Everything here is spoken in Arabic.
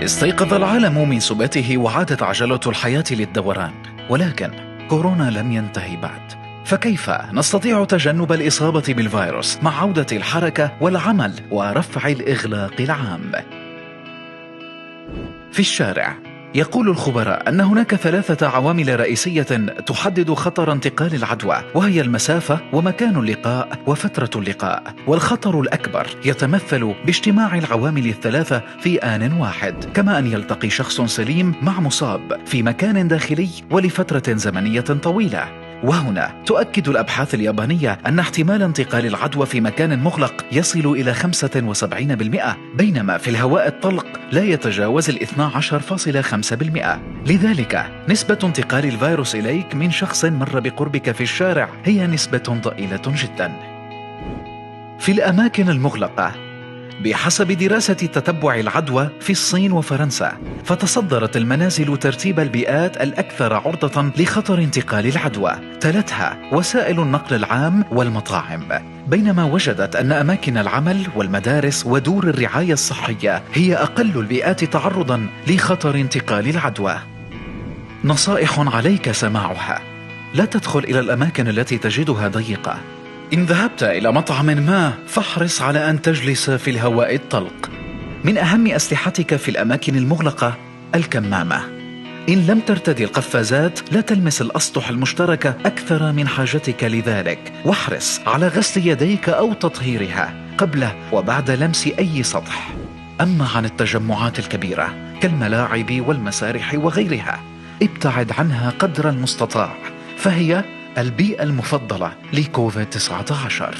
استيقظ العالم من سباته وعادت عجلة الحياة للدوران، ولكن كورونا لم ينتهي بعد. فكيف نستطيع تجنب الإصابة بالفيروس مع عودة الحركة والعمل ورفع الإغلاق العام؟ في الشارع يقول الخبراء أن هناك 3 عوامل رئيسية تحدد خطر انتقال العدوى، وهي المسافة ومكان اللقاء وفترة اللقاء. والخطر الأكبر يتمثل باجتماع العوامل ال3 في آن واحد، كما أن يلتقي شخص سليم مع مصاب في مكان داخلي ولفترة زمنية طويلة. وهنا تؤكد الأبحاث اليابانية أن احتمال انتقال العدوى في مكان مغلق يصل إلى 75%، بينما في الهواء الطلق لا يتجاوز 12.5%. لذلك نسبة انتقال الفيروس إليك من شخص مر بقربك في الشارع هي نسبة ضئيلة جدا. في الأماكن المغلقة، بحسب دراسة تتبع العدوى في الصين وفرنسا، فتصدرت المنازل ترتيب البيئات الأكثر عرضة لخطر انتقال العدوى، تلتها وسائل النقل العام والمطاعم، بينما وجدت أن أماكن العمل والمدارس ودور الرعاية الصحية هي أقل البيئات تعرضا لخطر انتقال العدوى. نصائح عليك سماعها: لا تدخل إلى الأماكن التي تجدها ضيقة. إن ذهبت إلى مطعم ما فاحرص على أن تجلس في الهواء الطلق. من أهم أسلحتك في الأماكن المغلقة الكمامة. إن لم ترتدي القفازات لا تلمس الأسطح المشتركة أكثر من حاجتك لذلك، واحرص على غسل يديك أو تطهيرها قبل وبعد لمس أي سطح. أما عن التجمعات الكبيرة كالملاعب والمسارح وغيرها، ابتعد عنها قدر المستطاع، فهي البيئة المفضلة لكوفيد-19.